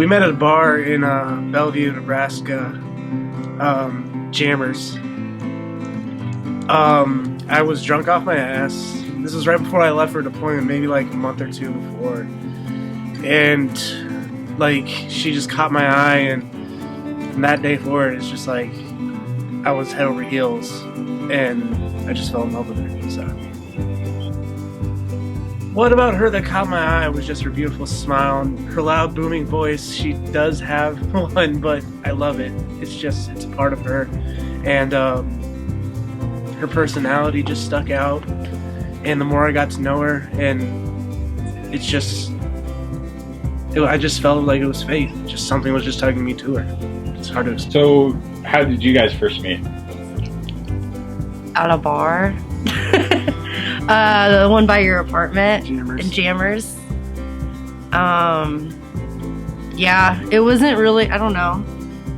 We met at a bar in Bellevue, Nebraska. Jammers. I was drunk off my ass. This was right before I left for deployment, maybe like a month or two before. And like she just caught my eye, and from that day forward, it's just like I was head over heels, and I just fell in love with her. So, what about her that caught my eye was just her beautiful smile and her loud, booming voice. She does have one, but I love it. It's a part of her, and her personality just stuck out. And the more I got to know her, and I just felt like it was fate. Just something was just tugging me to her. It's hard to explain. So, how did you guys first meet? At a bar. The one by your apartment. Jammers. In Jammers. Yeah, it wasn't really, I don't know.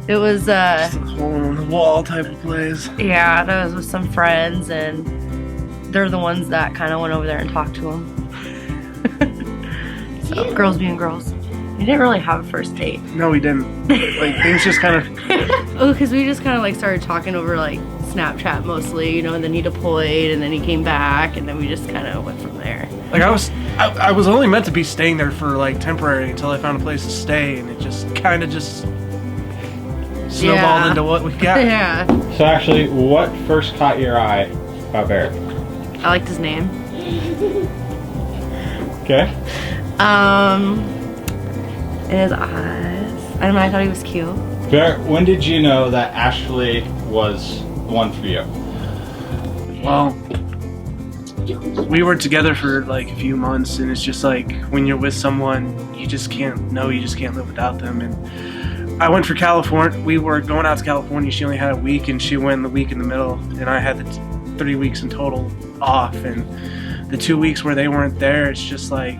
It was, Just a hole in the wall type of place. yeah, that was with some friends, and they're the ones that kind of went over there and talked to him. So, girls being girls. We didn't really have a first date. No, we didn't. Like, things just kind of... Oh, because we just kind of like started talking over like Snapchat mostly, you know, and then he deployed, and then he came back, and then we just kind of went from there. Like, I was only meant to be staying there for, like, temporary until I found a place to stay, and it just kind of just snowballed into what we got. Yeah. So actually, what first caught your eye about Barrett? I liked his name. Okay. And his eyes. I don't know, I thought he was cute. Barrett, when did you know that Ashlie was the one for you? Well, we were together for like a few months, and it's just like when you're with someone, you just can't live without them. And I went for California. We were going out to California. She only had a week, and she went the week in the middle, and I had the 3 weeks in total off. And the 2 weeks where they weren't there, it's just like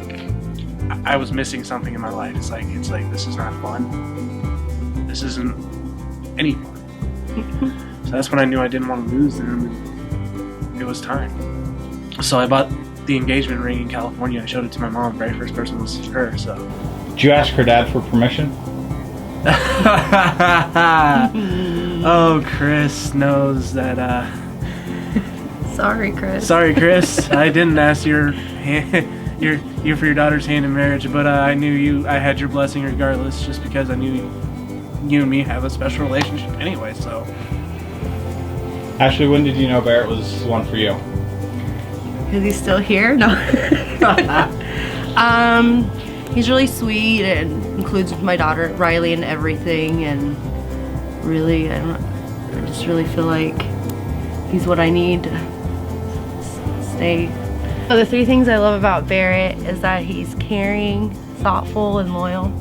I was missing something in my life. It's like this is not fun. This isn't any fun. So that's when I knew I didn't want to lose them, and it was time. So I bought the engagement ring in California. I showed it to my mom. The very first person was her. So. Did you ask her dad for permission? Oh, Chris knows that. Sorry, Chris. Sorry, Chris. I didn't ask your for your daughter's hand in marriage, but I knew I had your blessing regardless, just because I knew you and me have a special relationship anyway. So. Ashlie, when did you know Barrett was the one for you? Is he still here? No. He's really sweet and includes my daughter Riley in everything, and really, I just really feel like he's what I need to stay. So the 3 things I love about Barrett is that he's caring, thoughtful, and loyal.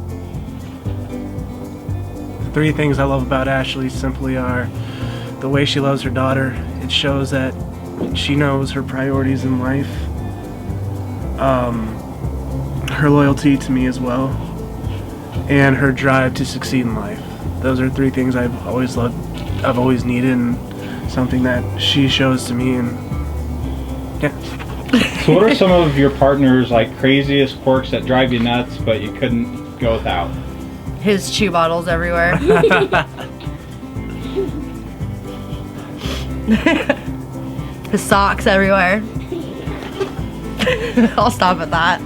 The 3 things I love about Ashlie simply are the way she loves her daughter. It shows that she knows her priorities in life. Her loyalty to me as well, and her drive to succeed in life. Those are 3 things I've always loved, I've always needed, and something that she shows to me. And yeah. So what are some of your partner's like craziest quirks that drive you nuts but you couldn't go without? His chew bottles everywhere. His socks everywhere. I'll stop at that.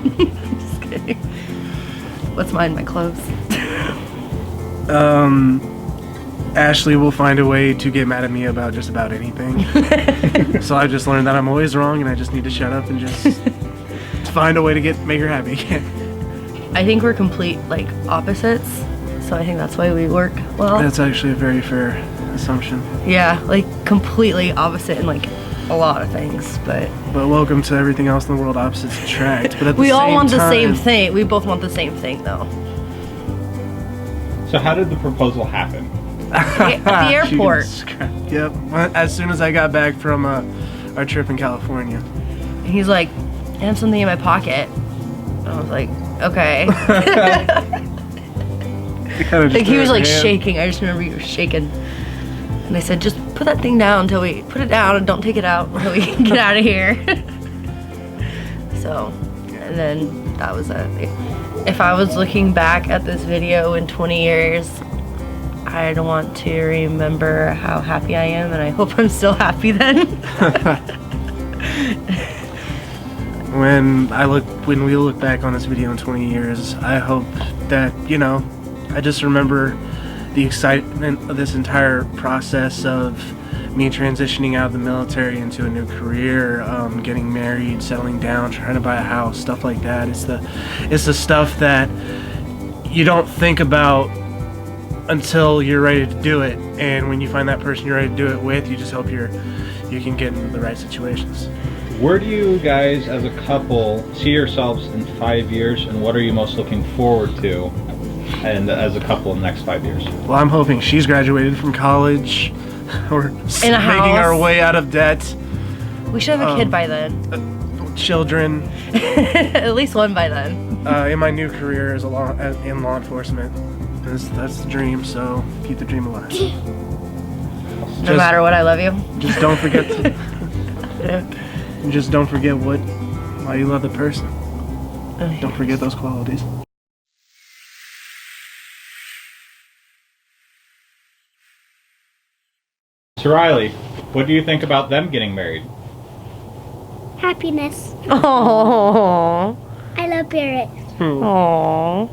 Just kidding. What's mine? My clothes. Ashlie will find a way to get mad at me about just about anything. So I just learned that I'm always wrong, and I just need to shut up and just find a way to make her happy. I think we're complete like opposites, so I think that's why we work well. That's actually a very fair assumption. Yeah, like completely opposite in like a lot of things, but welcome to everything else in the world. Opposites attract. But at the we all same want the time, same thing. We both want the same thing, though. So how did the proposal happen? At the airport. Yep. As soon as I got back from our trip in California. And he's like, I have something in my pocket. And I was like, okay. Like he was like shaking. I just remember he was shaking. And I said, just put that thing down until we put it down, and don't take it out until we get out of here. So, and then that was it. if I was looking back at this video in 20 years, I'd want to remember how happy I am, and I hope I'm still happy then. When we look back on this video in 20 years, I hope that, you know, I just remember the excitement of this entire process of me transitioning out of the military into a new career, getting married, settling down, trying to buy a house, stuff like that. It's the stuff that you don't think about until you're ready to do it, and when you find that person you're ready to do it with, you just hope you can get into the right situations. Where do you guys as a couple see yourselves in 5 years, and what are you most looking forward to and as a couple in the next 5 years? Well, I'm hoping she's graduated from college. We're making our way out of debt. We should have a kid by then. Children. At least one by then. In my new career as in law enforcement. That's the dream, so keep the dream alive. No matter what, I love you. Just don't forget to... Just don't forget why you love the person. Don't forget those qualities. So Riley, what do you think about them getting married? Happiness. Aww. I love Barrett. Aww.